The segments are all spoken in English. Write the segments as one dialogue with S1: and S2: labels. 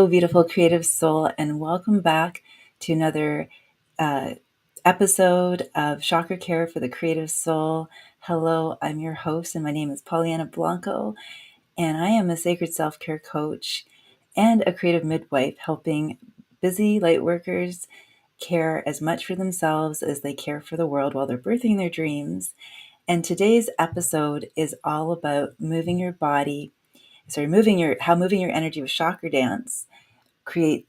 S1: Hello, beautiful creative soul, and welcome back to another uh, episode of Chakra Care for the Creative Soul. Hello, I'm your host, and my name is Pollyanna Blanco, and I am a sacred self-care coach and a creative midwife helping busy light workers care as much for themselves as they care for the world while they're birthing their dreams. And today's episode is all about moving your energy with Chakradance create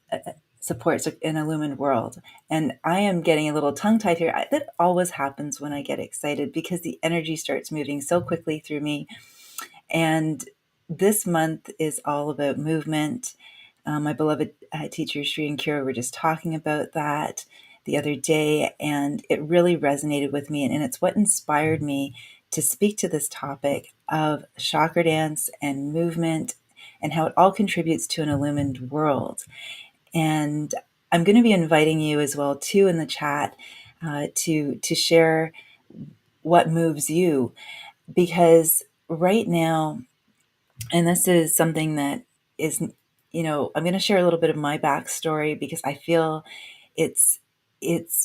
S1: supports an illumined world. And I am getting a little tongue-tied here. That always happens when I get excited because the energy starts moving so quickly through me. And this month is all about movement. My beloved teacher Shri and Kira were just talking about that the other day, and it really resonated with me. And it's what inspired me to speak to this topic of Chakradance and movement and how it all contributes to an illumined world. And I'm going to be inviting you as well too in the chat to share what moves you, because right now, and this is something that is, I'm going to share a little bit of my backstory because I feel it's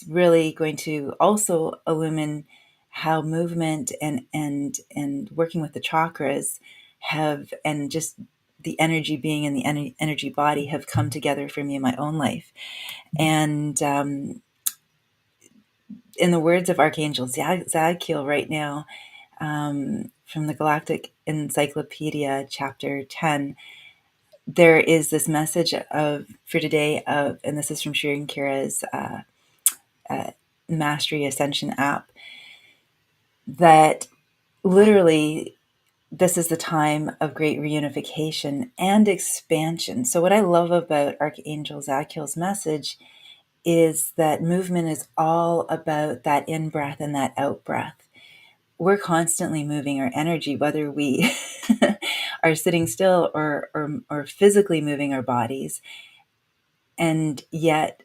S1: really going to also illumine how movement and working with the chakras have, and just the energy being in the energy body have come together for me in my own life. And in the words of Archangel Zadkiel right now, from the Galactic Encyclopedia, chapter 10, there is this message for today and this is from Shri and Kira's Mastery Ascension app, that literally this is the time of great reunification and expansion. So what I love about Archangel Zadkiel's message is that movement is all about that in-breath and that out-breath. We're constantly moving our energy, whether we are sitting still or physically moving our bodies. And yet,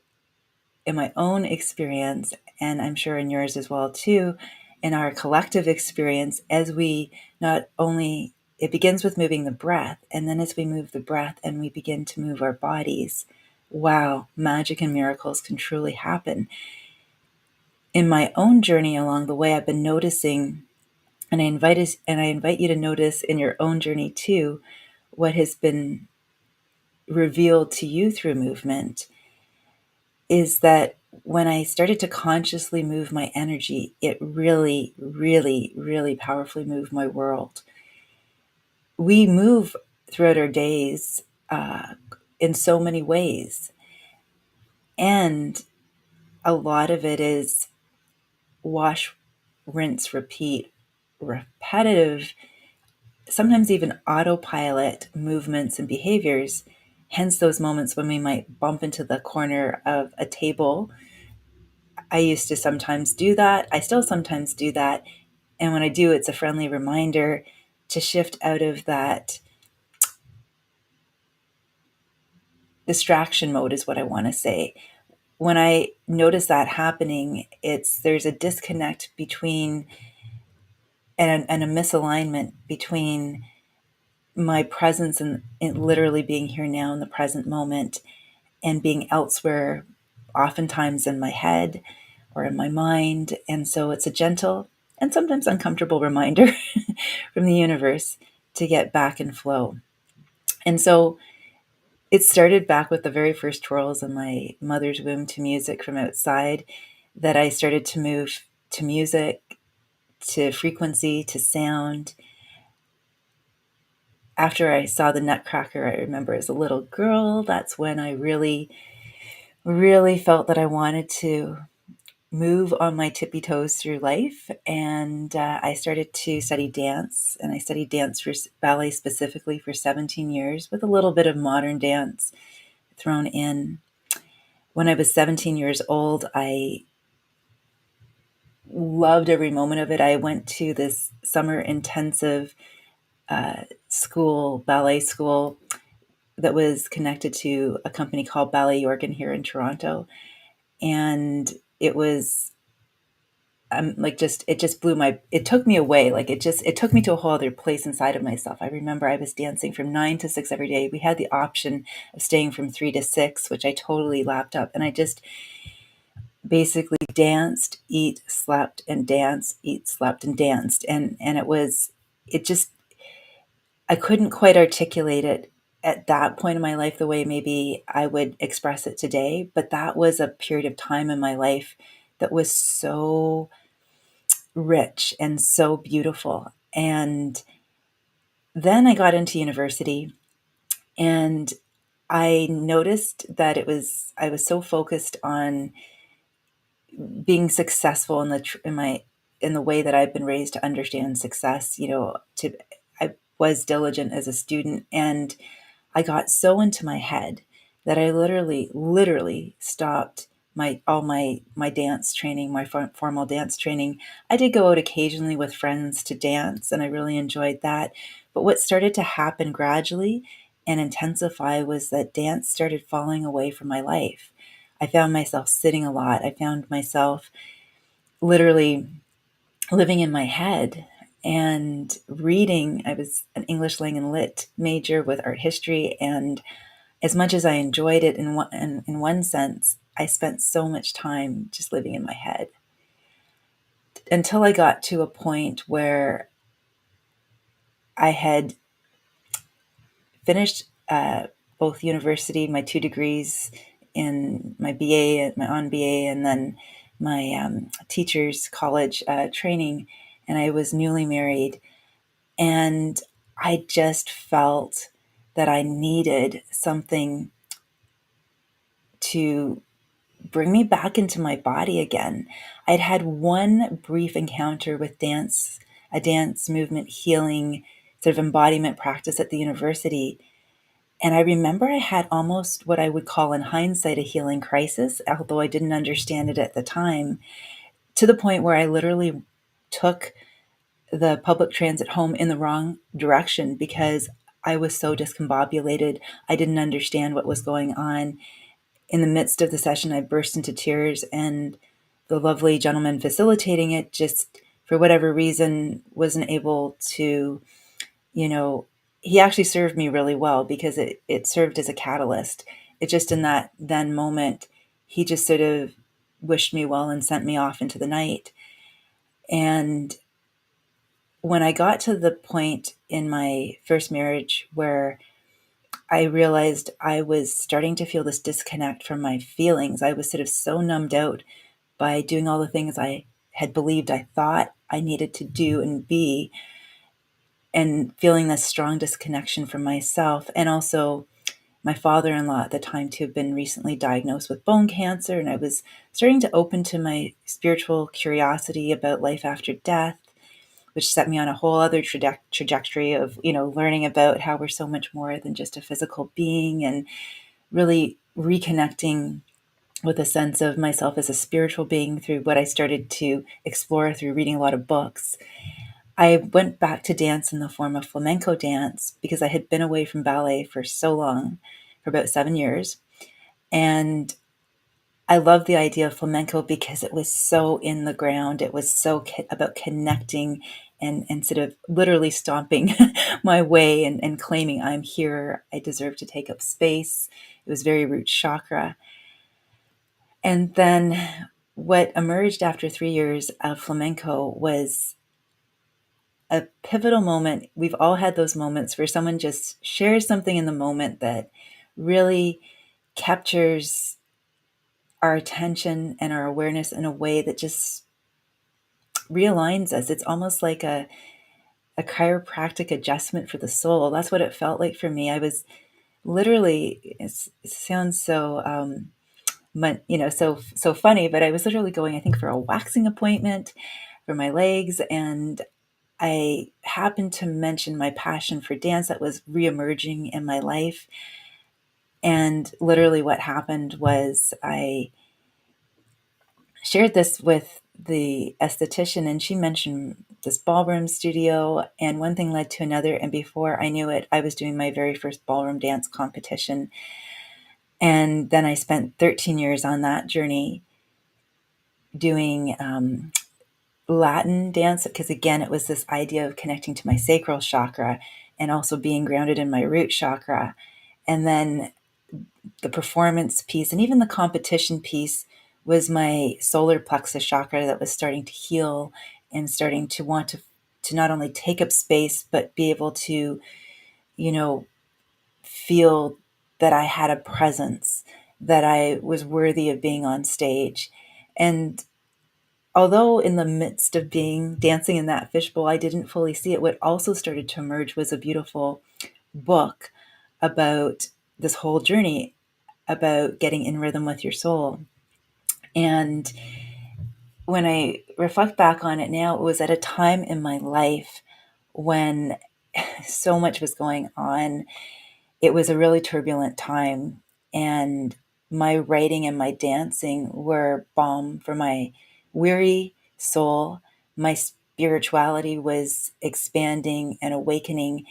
S1: in my own experience, and I'm sure in yours as well too, in our collective experience, as we not only, it begins with moving the breath, and then as we move the breath and we begin to move our bodies, wow, magic and miracles can truly happen. In my own journey along the way, I've been noticing, and I invite you to notice in your own journey too, what has been revealed to you through movement, is that when I started to consciously move my energy, it really, really, really powerfully moved my world. We move throughout our days in so many ways. And a lot of it is wash, rinse, repeat, repetitive, sometimes even autopilot movements and behaviors. Hence those moments when we might bump into the corner of a table. I used to sometimes do that. I still sometimes do that. And when I do, it's a friendly reminder to shift out of that distraction mode, is what I want to say. When I notice that happening, there's a disconnect between and a misalignment between my presence and literally being here now in the present moment and being elsewhere, oftentimes in my head or in my mind. And so it's a gentle and sometimes uncomfortable reminder from the universe to get back in flow. And so it started back with the very first twirls in my mother's womb to music from outside, that I started to move to music, to frequency, to sound. After I saw the Nutcracker, I remember as a little girl, that's when I really, really felt that I wanted to move on my tippy toes through life. And I started to study dance, and I studied dance for ballet specifically for 17 years with a little bit of modern dance thrown in. When I was 17 years old, I loved every moment of it. I went to this summer intensive ballet school that was connected to a company called Ballet Yorkin here in Toronto. And it was like, just it just blew my it took me away. Like, it took me to a whole other place inside of myself. I remember I was dancing from 9 to 6 every day. We had the option of staying from 3 to 6, which I totally lapped up, and I just basically danced, eat, slept, and danced, eat, slept, and danced. And it just, I couldn't quite articulate it at that point in my life the way maybe I would express it today, but that was a period of time in my life that was so rich and so beautiful. And then I got into university, and I noticed that I was so focused on being successful in the way that I've been raised to understand success. I was diligent as a student, and I got so into my head that I literally stopped my dance training, my formal dance training. I did go out occasionally with friends to dance, and I really enjoyed that. But what started to happen gradually and intensify was that dance started falling away from my life. I found myself sitting a lot. I found myself literally living in my head and reading. I was an English Lang and Lit major with art history, and as much as I enjoyed it in one sense, I spent so much time just living in my head until I got to a point where I had finished both university, my 2 degrees in my BA, my on BA, and then my teacher's college training, and I was newly married. And I just felt that I needed something to bring me back into my body again. I'd had one brief encounter with dance, a dance movement healing sort of embodiment practice at the university. And I remember I had almost what I would call in hindsight a healing crisis, although I didn't understand it at the time, to the point where I literally took the public transit home in the wrong direction because I was so discombobulated. I didn't understand what was going on. In the midst of the session, I burst into tears, and the lovely gentleman facilitating it just, for whatever reason, wasn't able to, you know, he actually served me really well because it served as a catalyst. It just, in that then moment, he just sort of wished me well and sent me off into the night. And when I got to the point in my first marriage where I realized I was starting to feel this disconnect from my feelings, I was sort of so numbed out by doing all the things I had believed I thought I needed to do and be, and feeling this strong disconnection from myself. And also, my father-in-law at the time too had been recently diagnosed with bone cancer, and I was starting to open to my spiritual curiosity about life after death, which set me on a whole other trajectory of, learning about how we're so much more than just a physical being, and really reconnecting with a sense of myself as a spiritual being through what I started to explore through reading a lot of books. I went back to dance in the form of flamenco dance because I had been away from ballet for so long, for about 7 years. And I love the idea of flamenco because it was so in the ground. It was so about connecting and sort of literally stomping my way and claiming I'm here. I deserve to take up space. It was very root chakra. And then what emerged after 3 years of flamenco was a pivotal moment. We've all had those moments where someone just shares something in the moment that really captures our attention and our awareness in a way that just realigns us. It's almost like a chiropractic adjustment for the soul. That's what it felt like for me. I was literally, it sounds so, so funny, but I was literally going, I think, for a waxing appointment for my legs. And I happened to mention my passion for dance that was reemerging in my life. And literally what happened was I shared this with the esthetician, and she mentioned this ballroom studio, and one thing led to another. And before I knew it, I was doing my very first ballroom dance competition. And then I spent 13 years on that journey doing Latin dance, because again, it was this idea of connecting to my sacral chakra and also being grounded in my root chakra. And then the performance piece and even the competition piece was my solar plexus chakra that was starting to heal and starting to want to not only take up space, but be able to, you know, feel that I had a presence, that I was worthy of being on stage. And although in the midst of being dancing in that fishbowl, I didn't fully see it, what also started to emerge was a beautiful book about this whole journey about getting in rhythm with your soul. And when I reflect back on it now, it was at a time in my life when so much was going on. It was a really turbulent time, and my writing and my dancing were balm for my weary soul. My spirituality was expanding and awakening,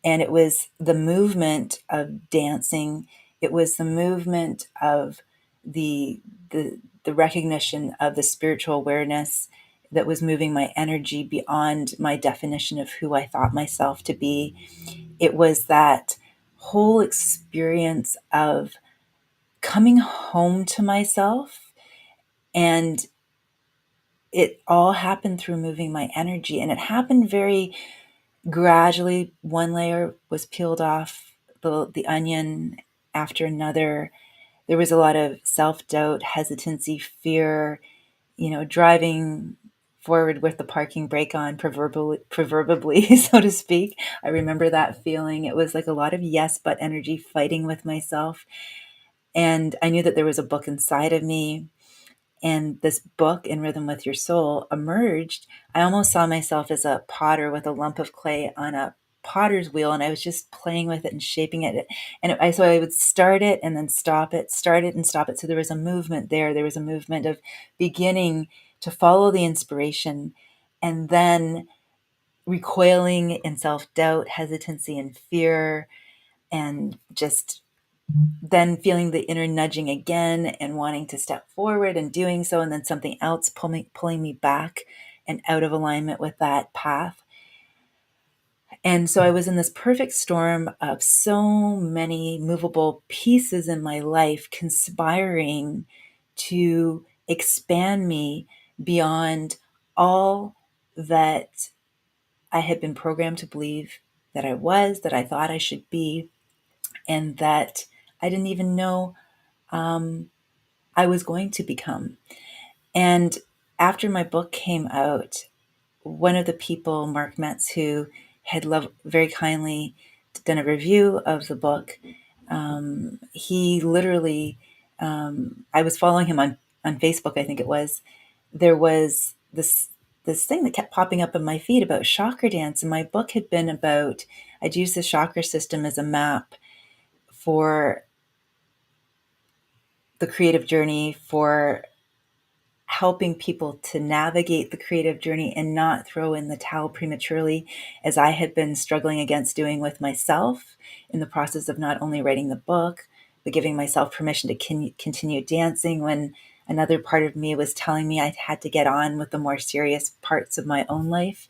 S1: and it was the movement of dancing. It was the movement of the the the recognition of the spiritual awareness that was moving my energy beyond my definition of who I thought myself to be. It was that whole experience of coming home to myself, and it all happened through moving my energy, and it happened very gradually. One layer was peeled off the onion after another. There was a lot of self-doubt, hesitancy, fear, driving forward with the parking brake on, proverbially, so to speak. I remember that feeling. It was like a lot of yes but energy, fighting with myself. And I knew that there was a book inside of me, and this book, In Rhythm with Your Soul, emerged. I almost saw myself as a potter with a lump of clay on a potter's wheel, and I was just playing with it and shaping it. And so I would start it and then stop it, start it and stop it. So there was a movement there. There was a movement of beginning to follow the inspiration, and then recoiling in self-doubt, hesitancy, and fear, and just then feeling the inner nudging again and wanting to step forward and doing so, and then something else pulling me back and out of alignment with that path. And so I was in this perfect storm of so many movable pieces in my life conspiring to expand me beyond all that I had been programmed to believe that I was, that I thought I should be, and that I didn't even know I was going to become. And after my book came out, one of the people, Mark Metz, who had very kindly done a review of the book, he literally, I was following him on Facebook, I think it was. There was this thing that kept popping up in my feed about Chakradance, and my book had been about, I'd used the chakra system as a map for the creative journey, for helping people to navigate the creative journey and not throw in the towel prematurely, as I had been struggling against doing with myself in the process of not only writing the book, but giving myself permission to continue dancing when another part of me was telling me I had to get on with the more serious parts of my own life.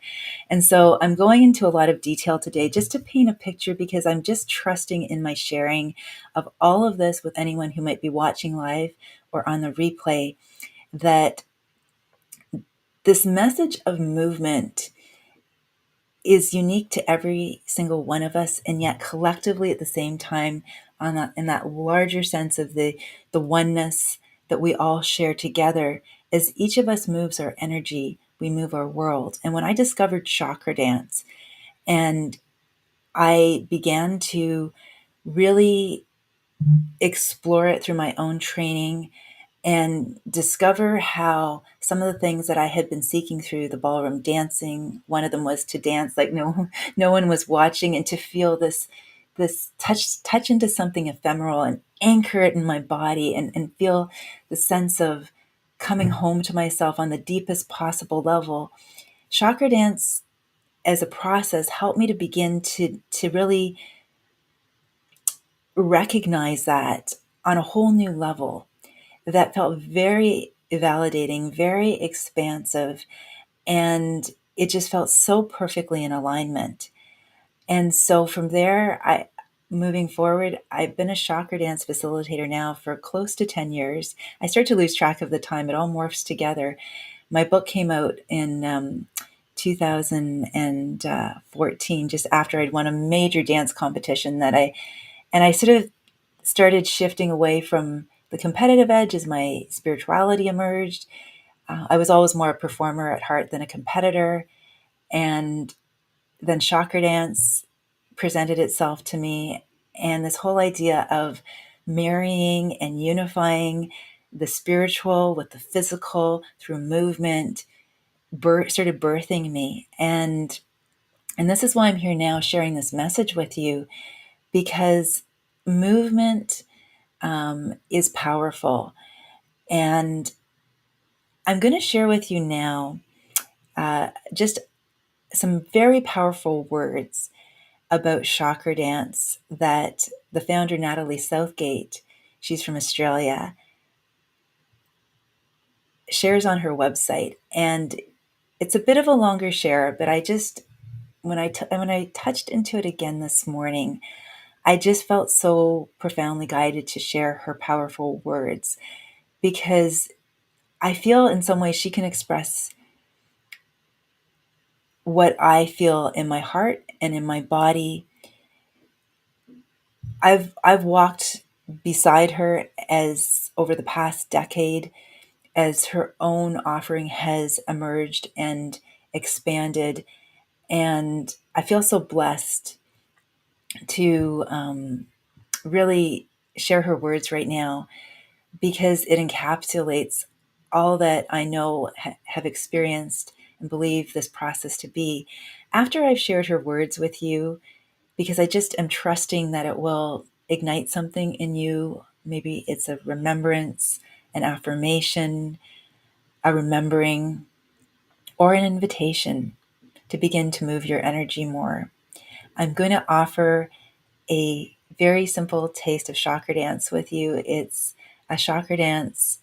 S1: And so I'm going into a lot of detail today just to paint a picture, because I'm just trusting in my sharing of all of this with anyone who might be watching live or on the replay, that this message of movement is unique to every single one of us, and yet collectively at the same time, in that larger sense of the oneness that we all share together. As each of us moves our energy, we move our world. And when I discovered Chakradance and I began to really explore it through my own training and discover how some of the things that I had been seeking through the ballroom dancing, one of them was to dance like no one was watching, and to feel this touch into something ephemeral and anchor it in my body, and feel the sense of coming home to myself on the deepest possible level. Chakra dance as a process helped me to begin to really recognize that on a whole new level, that felt very validating, very expansive, And it just felt so perfectly in alignment. And so from there, moving forward, I've been a Chakradance facilitator now for close to 10 years. I start to lose track of the time. It all morphs together. My book came out in 2014, just after I'd won a major dance competition and I sort of started shifting away from the competitive edge as my spirituality emerged. I was always more a performer at heart than a competitor. And then Chakradance presented itself to me, and this whole idea of marrying and unifying the spiritual with the physical through movement started birthing me. And this is why I'm here now sharing this message with you, because movement is powerful. And I'm going to share with you now just some very powerful words about chakra dance that the founder, Natalie Southgate, she's from Australia, shares on her website. And it's a bit of a longer share, but I just, when I touched into it again this morning, I just felt so profoundly guided to share her powerful words, because I feel in some ways she can express what I feel in my heart and in my body. I've walked beside her as over the past decade as her own offering has emerged and expanded, and I feel so blessed to really share her words right now, because it encapsulates all that I know have experienced and believe this process to be. After I've shared her words with you, because I just am trusting that it will ignite something in you. Maybe it's a remembrance, an affirmation, a remembering, or an invitation to begin to move your energy more. I'm going to offer a very simple taste of chakra dance with you. It's a chakra dance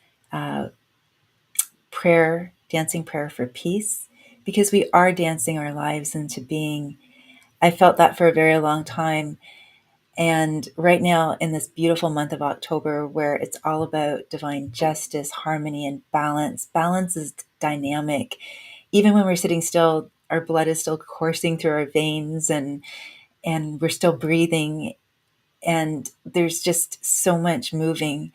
S1: prayer, dancing prayer for peace, because we are dancing our lives into being. I felt that for a very long time. And right now, in this beautiful month of October, where it's all about divine justice, harmony, and balance is dynamic. Even when we're sitting still, our blood is still coursing through our veins, and we're still breathing. And there's just so much moving.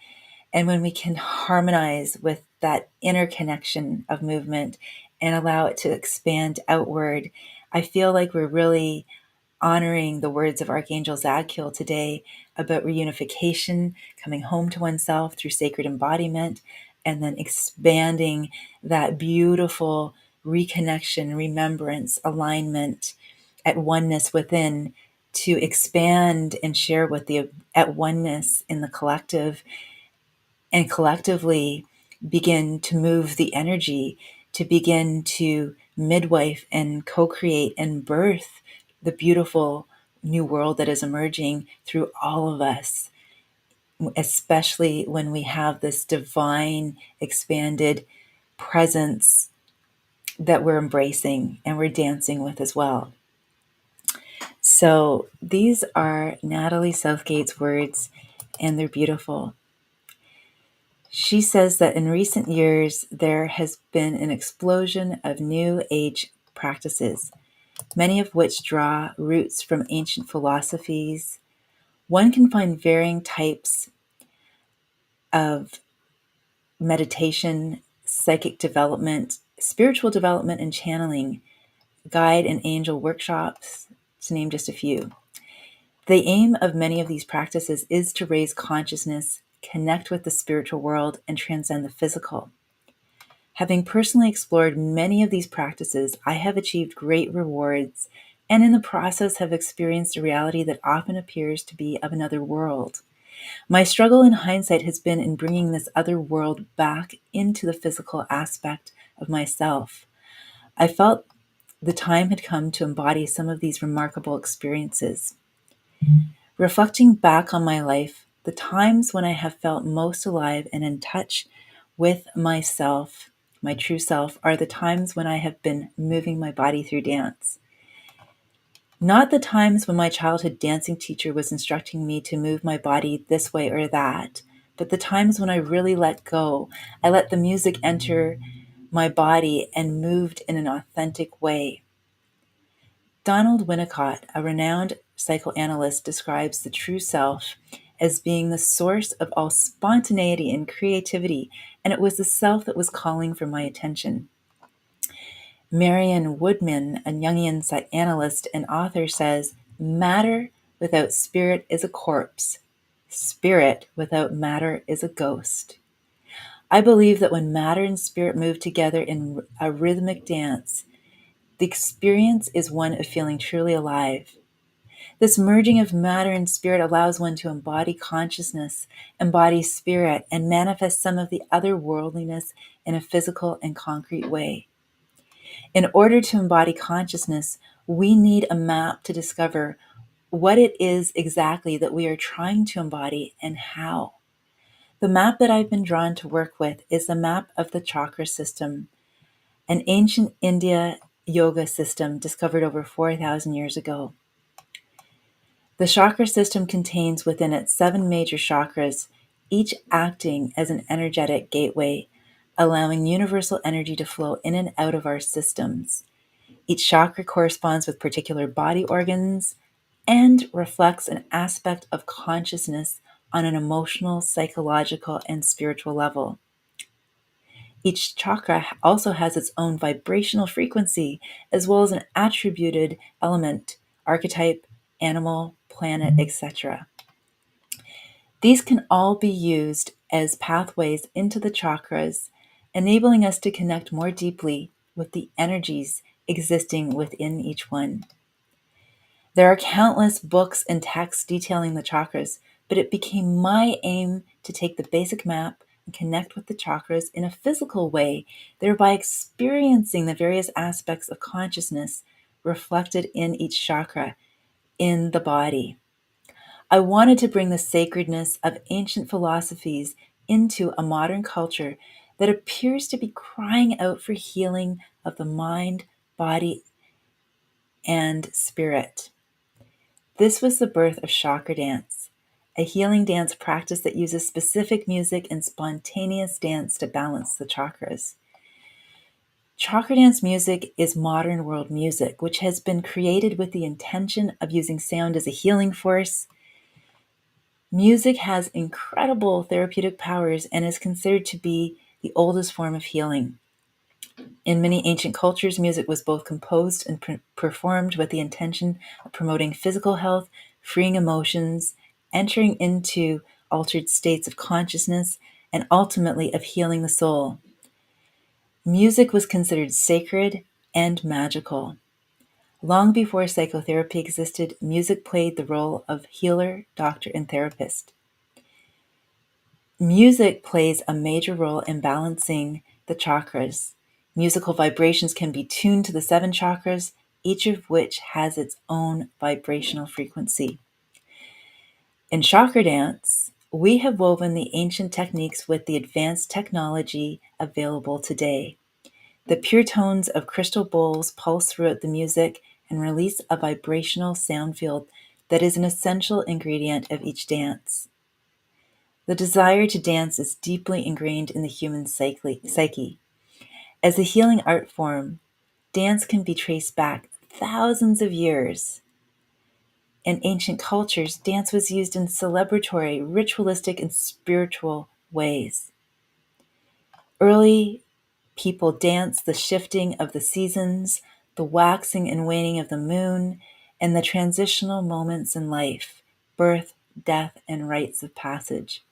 S1: And when we can harmonize with that interconnection of movement and allow it to expand outward, I feel like we're really honoring the words of Archangel Zadkiel today about reunification, coming home to oneself through sacred embodiment, and then expanding that beautiful reconnection, remembrance, alignment at oneness within, to expand and share with the at oneness in the collective, and collectively begin to move the energy, to begin to midwife and co-create and birth the beautiful new world that is emerging through all of us, especially when we have this divine expanded presence that we're embracing and we're dancing with as well. So these are Natalie Southgate's words, and they're beautiful. She says that in recent years, there has been an explosion of New Age practices, many of which draw roots from ancient philosophies. One can find varying types of meditation, psychic development, spiritual development, and channeling, guide and angel workshops, to name just a few. The aim of many of these practices is to raise consciousness, connect with the spiritual world, and transcend the physical. Having personally explored many of these practices, I have achieved great rewards, and in the process have experienced a reality that often appears to be of another world. My struggle in hindsight has been in bringing this other world back into the physical aspect of myself. I felt the time had come to embody some of these remarkable experiences. Reflecting back on my life, the times when I have felt most alive and in touch with myself, my true self, are the times when I have been moving my body through dance. Not the times when my childhood dancing teacher was instructing me to move my body this way or that, but the times when I really let go. I let the music enter my body and moved in an authentic way. Donald Winnicott, a renowned psychoanalyst, describes the true self as being the source of all spontaneity and creativity, and it was the self that was calling for my attention. Marion Woodman, a Jungian psychoanalyst and author, says, "Matter without spirit is a corpse. Spirit without matter is a ghost." I believe that when matter and spirit move together in a rhythmic dance, the experience is one of feeling truly alive. This merging of matter and spirit allows one to embody consciousness, embody spirit, and manifest some of the otherworldliness in a physical and concrete way. In order to embody consciousness, we need a map to discover what it is exactly that we are trying to embody and how. The map that I've been drawn to work with is the map of the chakra system, an ancient India yoga system discovered over 4,000 years ago. The chakra system contains within it 7 major chakras, each acting as an energetic gateway, allowing universal energy to flow in and out of our systems. Each chakra corresponds with particular body organs and reflects an aspect of consciousness on an emotional, psychological, and spiritual level. Each chakra also has its own vibrational frequency, as well as an attributed element, archetype, animal, planet, etc. These can all be used as pathways into the chakras, enabling us to connect more deeply with the energies existing within each one. There are countless books and texts detailing the chakras, but it became my aim to take the basic map and connect with the chakras in a physical way, thereby experiencing the various aspects of consciousness reflected in each chakra in the body. I wanted to bring the sacredness of ancient philosophies into a modern culture that appears to be crying out for healing of the mind, body, and spirit. This was the birth of Chakradance, a healing dance practice that uses specific music and spontaneous dance to balance the chakras. Chakradance music is modern world music, which has been created with the intention of using sound as a healing force. Music has incredible therapeutic powers and is considered to be the oldest form of healing. In many ancient cultures, music was both composed and performed with the intention of promoting physical health, freeing emotions, entering into altered states of consciousness, and ultimately of healing the soul. Music was considered sacred and magical. Long before psychotherapy existed, music played the role of healer, doctor, and therapist. Music plays a major role in balancing the chakras. Musical vibrations can be tuned to the 7 chakras, each of which has its own vibrational frequency. In Chakradance, we have woven the ancient techniques with the advanced technology available today. The pure tones of crystal bowls pulse throughout the music and release a vibrational sound field that is an essential ingredient of each dance. The desire to dance is deeply ingrained in the human psyche. As a healing art form, dance can be traced back thousands of years. In ancient cultures, dance was used in celebratory, ritualistic, and spiritual ways. Early people danced the shifting of the seasons, the waxing and waning of the moon, and the transitional moments in life, birth, death, and rites of passage.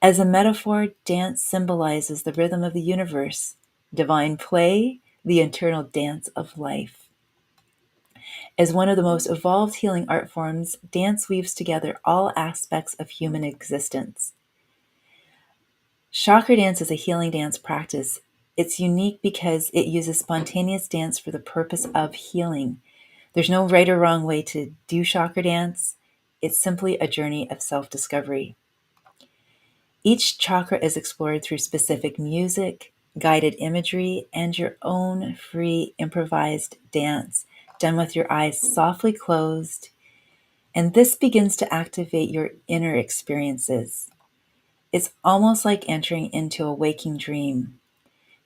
S1: As a metaphor, dance symbolizes the rhythm of the universe, divine play, the eternal dance of life. As one of the most evolved healing art forms, dance weaves together all aspects of human existence. Chakradance is a healing dance practice. It's unique because it uses spontaneous dance for the purpose of healing. There's no right or wrong way to do chakradance. It's simply a journey of self-discovery. Each chakra is explored through specific music, guided imagery, and your own free improvised dance done with your eyes softly closed. And this begins to activate your inner experiences. It's almost like entering into a waking dream.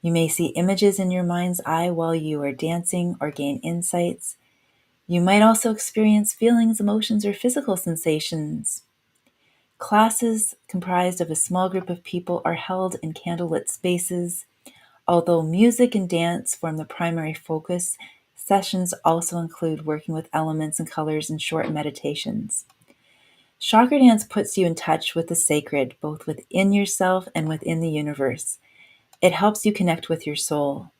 S1: You may see images in your mind's eye while you are dancing or gain insights. You might also experience feelings, emotions, or physical sensations. Classes comprised of a small group of people are held in candlelit spaces. Although music and dance form the primary focus, sessions also include working with elements and colors and short meditations. Chakradance puts you in touch with the sacred, both within yourself and within the universe. It helps you connect with your soul.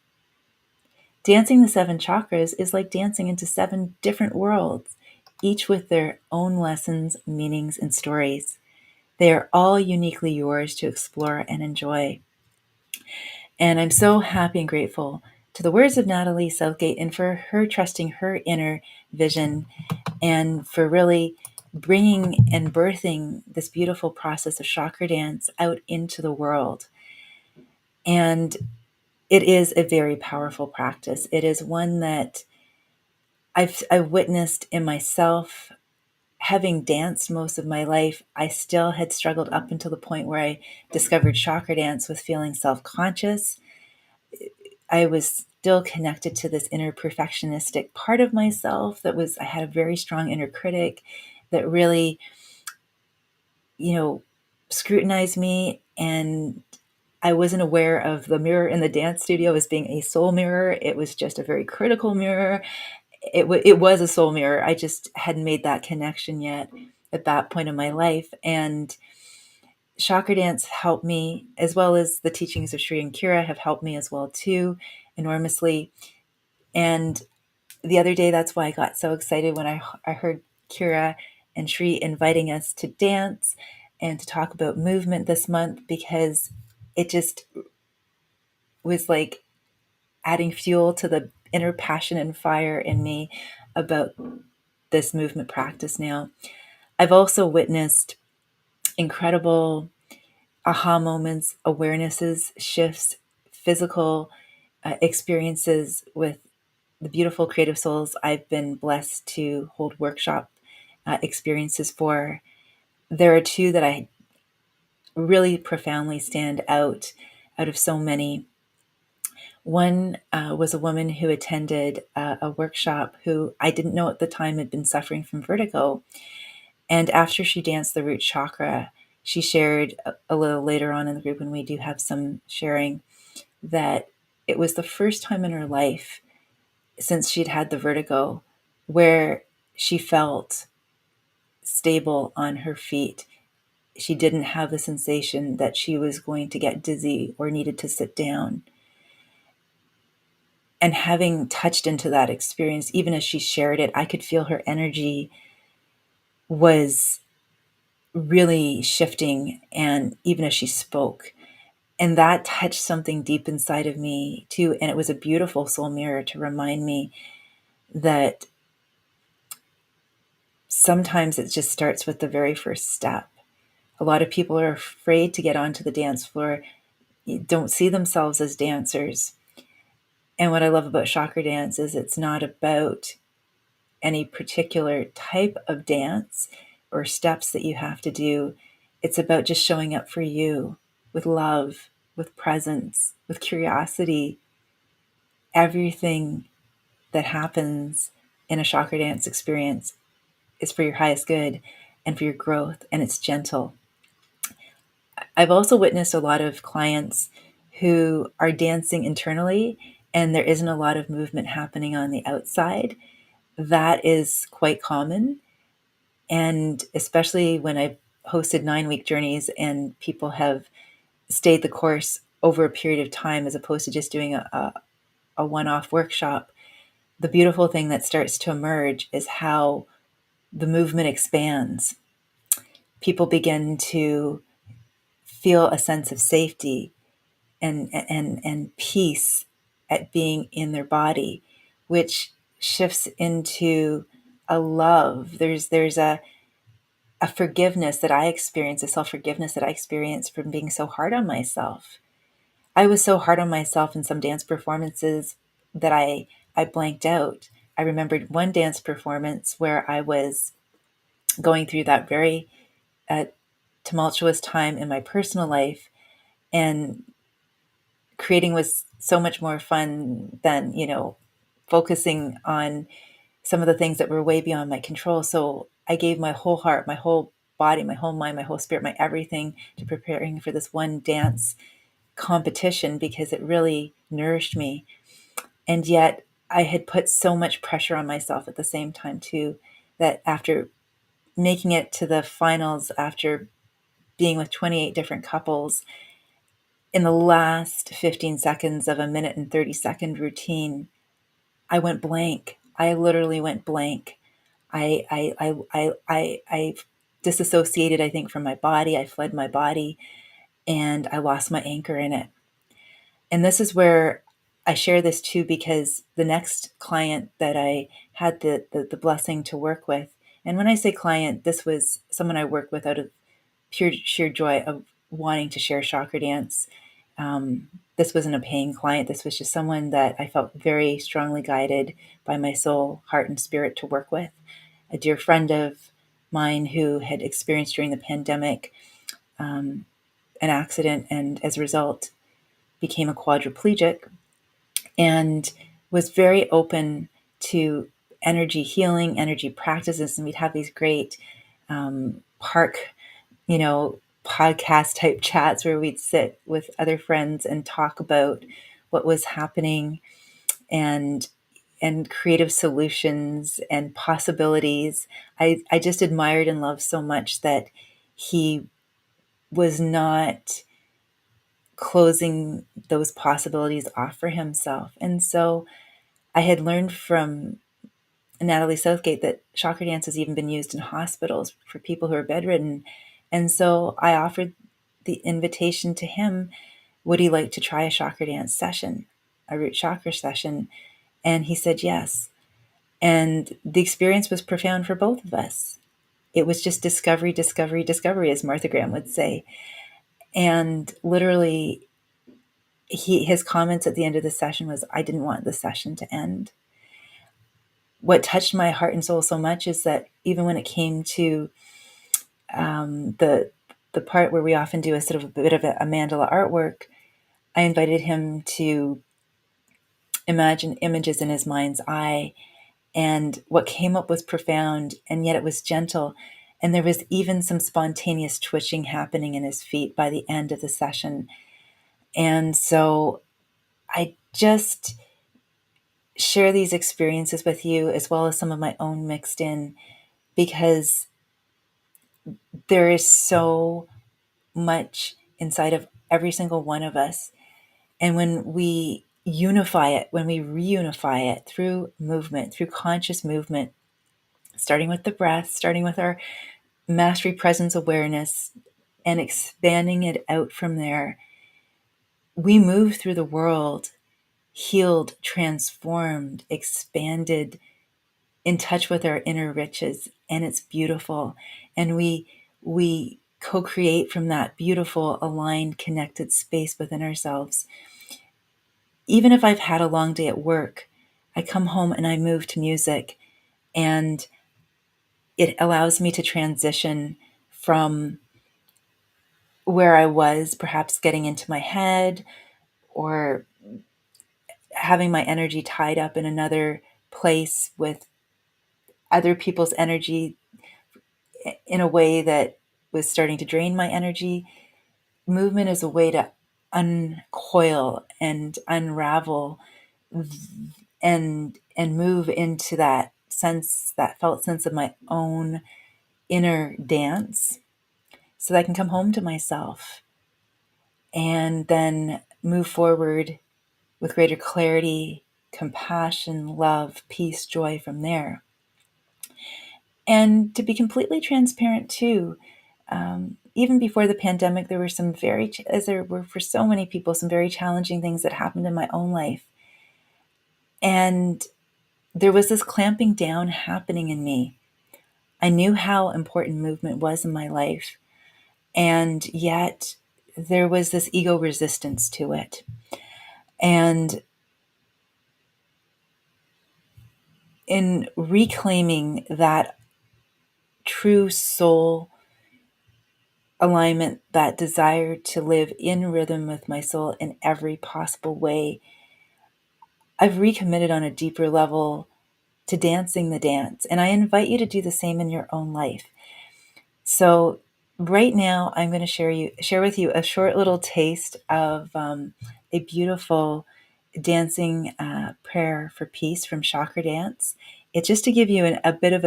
S1: Dancing the 7 chakras is like dancing into 7 different worlds, each with their own lessons, meanings, and stories. They are all uniquely yours to explore and enjoy. And I'm so happy and grateful to the words of Natalie Southgate and for her trusting her inner vision and for really bringing and birthing this beautiful process of chakra dance out into the world. And it is a very powerful practice. It is one that I've witnessed in myself. Having danced most of my life, I still had struggled up until the point where I discovered chakra dance with feeling self-conscious. I was still connected to this inner perfectionistic part of myself I had a very strong inner critic that really, scrutinized me. And I wasn't aware of the mirror in the dance studio as being a soul mirror. It was just a very critical mirror. It was a soul mirror. I just hadn't made that connection yet at that point in my life. And chakra dance helped me, as well as the teachings of Shri and Kira have helped me as well too, enormously. And the other day, that's why I got so excited when I heard Kira and Shri inviting us to dance and to talk about movement this month, because it just was like adding fuel to the inner passion and fire in me about this movement practice now. I've also witnessed incredible aha moments, awarenesses, shifts, physical experiences with the beautiful creative souls I've been blessed to hold workshop experiences for. There are 2 that I really profoundly stand out of so many. One was a woman who attended a workshop who I didn't know at the time had been suffering from vertigo. And after she danced the root chakra, she shared a little later on in the group when we do have some sharing that it was the first time in her life since she'd had the vertigo where she felt stable on her feet. She didn't have the sensation that she was going to get dizzy or needed to sit down. And having touched into that experience, even as she shared it, I could feel her energy was really shifting, and even as she spoke. And that touched something deep inside of me too. And it was a beautiful soul mirror to remind me that sometimes it just starts with the very first step. A lot of people are afraid to get onto the dance floor, don't see themselves as dancers. And what I love about chakra dance is it's not about any particular type of dance or steps that you have to do. It's about just showing up for you with love, with presence, with curiosity. Everything that happens in a chakra dance experience is for your highest good and for your growth, and it's gentle. I've also witnessed a lot of clients who are dancing internally and there isn't a lot of movement happening on the outside. That is quite common. And especially when I've hosted 9-week journeys and people have stayed the course over a period of time as opposed to just doing a one-off workshop, the beautiful thing that starts to emerge is how the movement expands. People begin to feel a sense of safety and peace at being in their body, which shifts into a love. There's a forgiveness that I experience, a self-forgiveness that I experience from being so hard on myself. I was so hard on myself in some dance performances that I blanked out. I remembered one dance performance where I was going through that very uh, tumultuous time in my personal life, and creating was so much more fun than, focusing on some of the things that were way beyond my control. So I gave my whole heart, my whole body, my whole mind, my whole spirit, my everything to preparing for this one dance competition because it really nourished me. And yet I had put so much pressure on myself at the same time too, that after making it to the finals, after being with 28 different couples, in the last 15 seconds of a minute and 30-second routine, I went blank. I literally went blank. I disassociated, I think, from my body. I fled my body and I lost my anchor in it. And this is where I share this too, because the next client that I had the blessing to work with, and when I say client, this was someone I worked with out of pure sheer joy of wanting to share Chakradance. This wasn't a paying client. This was just someone that I felt very strongly guided by my soul, heart, and spirit to work with. A dear friend of mine who had experienced during the pandemic an accident, and as a result became a quadriplegic, and was very open to energy healing, energy practices. And we'd have these great park, podcast type chats where we'd sit with other friends and talk about what was happening, and creative solutions and possibilities. I just admired and loved so much that he was not closing those possibilities off for himself. And so I had learned from Natalie Southgate that chakra dance has even been used in hospitals for people who are bedridden. And so I offered the invitation to him, would he like to try a chakra dance session, a root chakra session? And he said yes. And the experience was profound for both of us. It was just discovery, discovery, discovery, as Martha Graham would say. And literally, his comments at the end of the session was, I didn't want the session to end. What touched my heart and soul so much is that even when it came to the part where we often do a sort of a bit of a mandala artwork, I invited him to imagine images in his mind's eye. And what came up was profound, and yet it was gentle. And there was even some spontaneous twitching happening in his feet by the end of the session. And so I just share these experiences with you, as well as some of my own mixed in, because there is so much inside of every single one of us. And when we unify it, when we reunify it through movement, through conscious movement, starting with the breath, starting with our mastery presence awareness, and expanding it out from there, we move through the world healed, transformed, expanded, in touch with our inner riches, and it's beautiful. And we co-create from that beautiful, aligned, connected space within ourselves. Even if I've had a long day at work, I come home and I move to music, and it allows me to transition from where I was, perhaps getting into my head or having my energy tied up in another place with other people's energy in a way that was starting to drain my energy. Movement is a way to uncoil and unravel and move into that sense, that felt sense of my own inner dance, so that I can come home to myself and then move forward with greater clarity, compassion, love, peace, joy from there. And to be completely transparent too, even before the pandemic, there were some as there were for so many people, some very challenging things that happened in my own life. And there was this clamping down happening in me. I knew how important movement was in my life. And yet there was this ego resistance to it. And in reclaiming that true soul alignment, that desire to live in rhythm with my soul in every possible way, I've recommitted on a deeper level to dancing the dance. And I invite you to do the same in your own life. So right now, I'm going to share with you a short little taste of a beautiful dancing prayer for peace from Chakradance. It's just to give you a bit of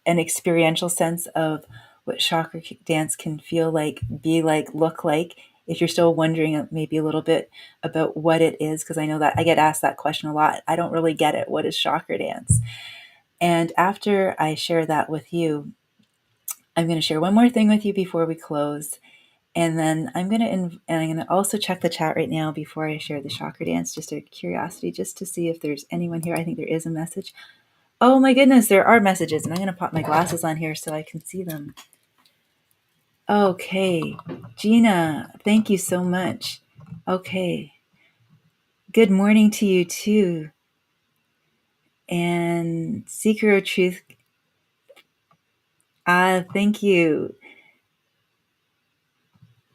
S1: an experiential sense of what chakra dance can feel like, be like, look like. If you're still wondering maybe a little bit about what it is, because I know that I get asked that question a lot. I don't really get it. What is chakra dance? And after I share that with you, I'm going to share one more thing with you before we close. And then I'm going to also check the chat right now before I share the chakra dance, just a curiosity, just to see if there's anyone here. I think there is a message. Oh my goodness, there are messages, and I'm going to pop my glasses on here so I can see them. Okay, Gina, thank you so much. Okay, good morning to you too. And Seeker of Truth, thank you.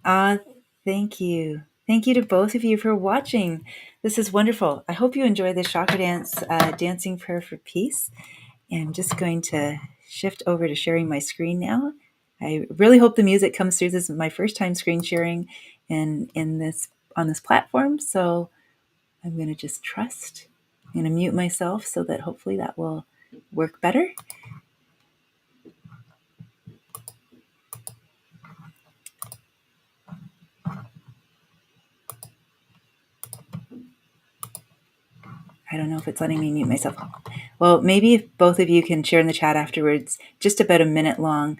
S1: Thank you. Thank you to both of you for watching. This is wonderful. I hope you enjoy the Chakra Dance dancing prayer for peace. And I'm just going to shift over to sharing my screen now. I really hope the music comes through. This is my first time screen sharing in this on this platform, so I'm going to just trust. I'm going to mute myself so that hopefully that will work better. I don't know if it's letting me mute myself. Well, maybe if both of you can share in the chat afterwards, just about a minute long,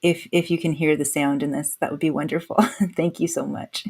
S1: if you can hear the sound in this, that would be wonderful. Thank you so much.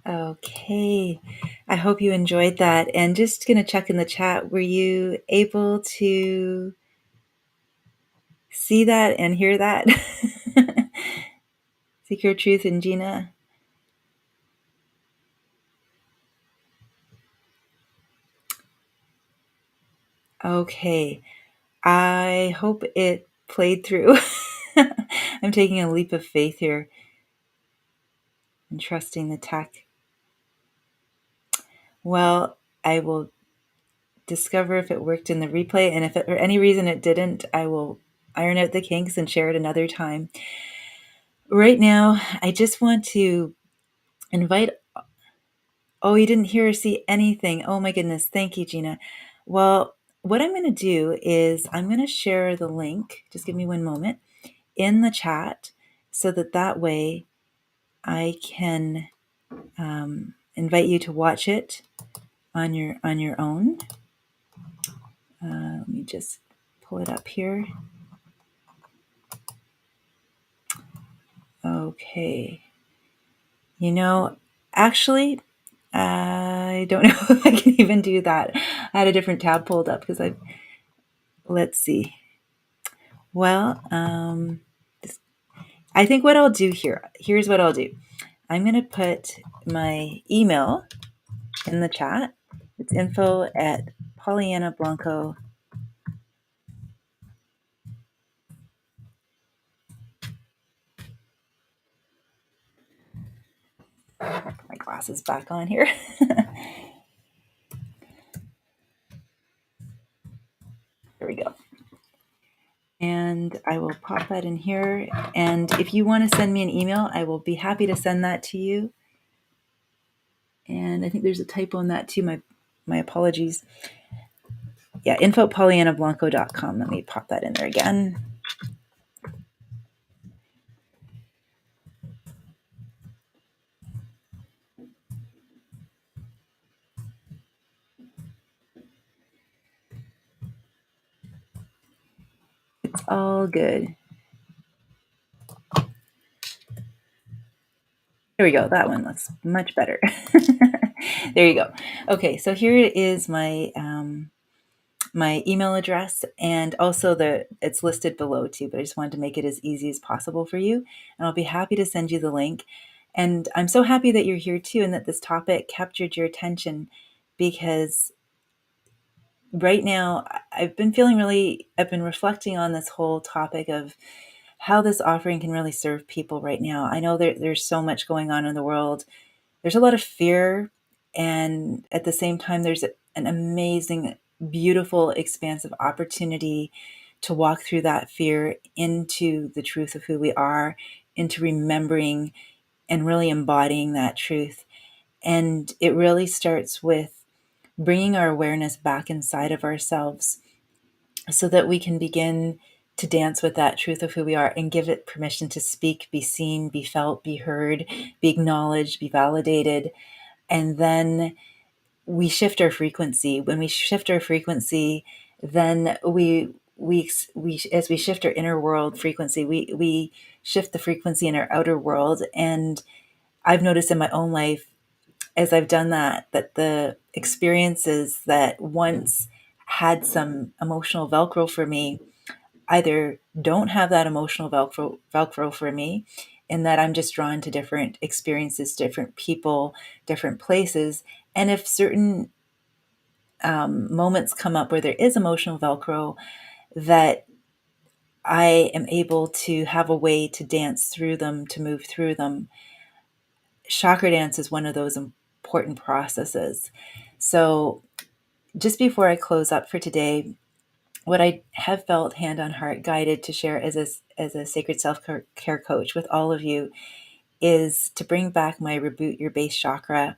S1: Okay, I hope you enjoyed that. And just going to check in the chat, were you able to see that and hear that? Secret Truth and Gina? Okay, I hope it played through. I'm taking a leap of faith here and trusting the tech. Well, I will discover if it worked in the replay, and if for any reason it didn't, I will iron out the kinks and share it another time. Right now, I just want to invite. Oh, you didn't hear or see anything. Oh my goodness. Thank you, Gina. Well, what I'm going to do is I'm going to share the link. Just give me one moment in the chat so that way I can invite you to watch it on your own. Let me just pull it up here. Okay. Actually, I don't know if I can even do that. I had a different tab pulled up because let's see. Well, I think what I'll do here's what I'll do. I'm going to put my email in the chat. It's info at PollyannaBlanco. Put my glasses back on here. There we go. And I will pop that in here. And if you want to send me an email, I will be happy to send that to you. And I think there's a typo in that too. My apologies. Yeah, info at PollyannaBlanco.com. Let me pop that in there again. It's all good. There we go. That one looks much better. There you go. Okay, so here is my my email address, and also it's listed below too, but I just wanted to make it as easy as possible for you, and I'll be happy to send you the link. And I'm so happy that you're here too, and that this topic captured your attention, because right now I've been reflecting on this whole topic of how this offering can really serve people right now. I know there's so much going on in the world. There's a lot of fear, and at the same time, there's an amazing, beautiful, expansive opportunity to walk through that fear into the truth of who we are, into remembering and really embodying that truth. And it really starts with bringing our awareness back inside of ourselves so that we can begin to dance with that truth of who we are and give it permission to speak, be seen, be felt, be heard, be acknowledged, be validated. And then we shift our frequency. When we shift our frequency, then we as we shift our inner world frequency, we shift the frequency in our outer world. And I've noticed in my own life, as I've done that, that the experiences that once had some emotional Velcro for me either don't have that emotional Velcro for me, in that I'm just drawn to different experiences, different people, different places. And if certain moments come up where there is emotional Velcro, that I am able to have a way to dance through them, to move through them. Chakradance is one of those important processes. So just before I close up for today, what I have felt hand on heart guided to share as a sacred self-care coach with all of you is to bring back my Reboot Your Base Chakra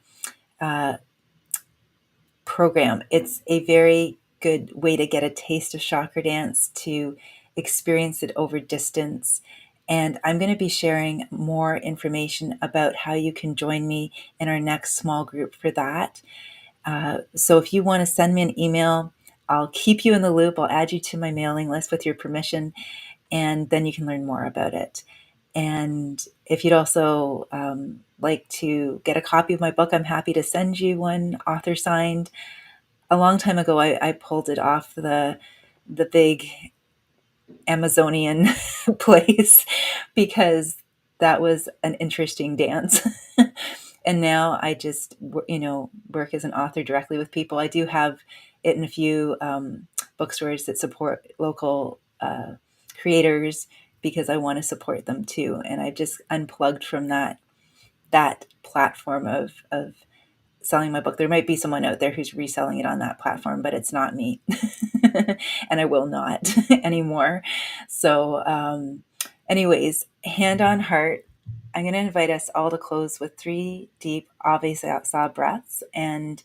S1: program. It's a very good way to get a taste of Chakradance, to experience it over distance. And I'm going to be sharing more information about how you can join me in our next small group for that. So if you want to send me an email, I'll keep you in the loop. I'll add you to my mailing list with your permission, and then you can learn more about it. And if you'd also like to get a copy of my book, I'm happy to send you one, author signed. A long time ago, I pulled it off the big Amazonian place because that was an interesting dance. And now I just, work as an author directly with people. I do have it in a few bookstores that support local creators because I want to support them too. And I just unplugged from that platform of selling my book. There might be someone out there who's reselling it on that platform, but it's not me. And I will not anymore. So, anyways, hand on heart, I'm going to invite us all to close with 3 deep Ave-Sa breaths. And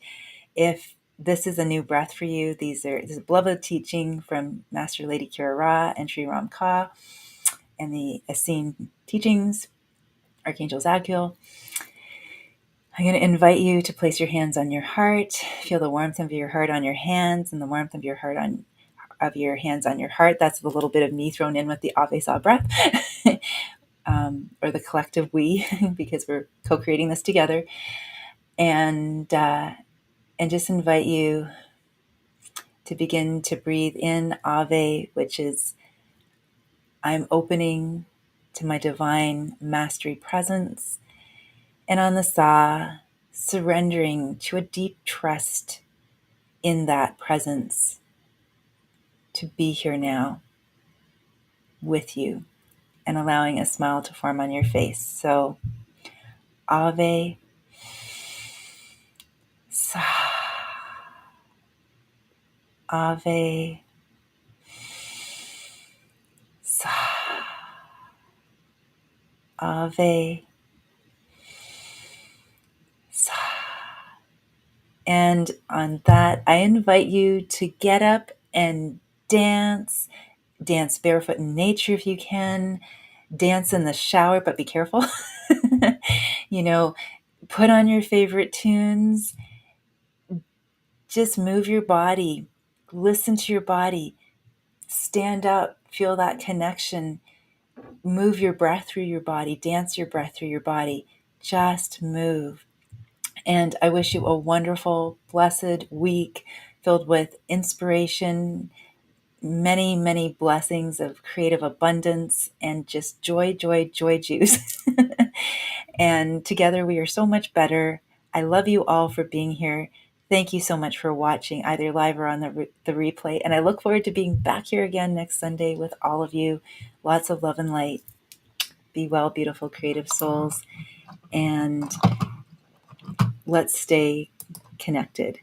S1: if this is a new breath for you, this is a beloved teaching from Master Lady Kira Ra and Sri Ram Ka and the Essene teachings, Archangel Zadkiel. I'm going to invite you to place your hands on your heart. Feel the warmth of your heart on your hands and the warmth of your heart of your hands on your heart. That's a little bit of me thrown in with the Ave-Sa breath, or the collective we, because we're co-creating this together. And just invite you to begin to breathe in Ave, which is I'm opening to my divine mastery presence. And on the Sa, surrendering to a deep trust in that presence to be here now with you and allowing a smile to form on your face. So, Ave, Sa, Ave, Sa, Ave, Sa. And on that, I invite you to get up and dance. Dance barefoot in nature if you can. Dance in the shower, but be careful. Put on your favorite tunes. Just move your body. Listen to your body. Stand up. Feel that connection. Move your breath through your body. Dance your breath through your body. Just move. And I wish you a wonderful, blessed week filled with inspiration, many, many blessings of creative abundance, and just joy, joy, joy juice. And together we are so much better. I love you all for being here. Thank you so much for watching, either live or on the replay. And I look forward to being back here again next Sunday with all of you. Lots of love and light. Be well, beautiful, creative souls. And let's stay connected.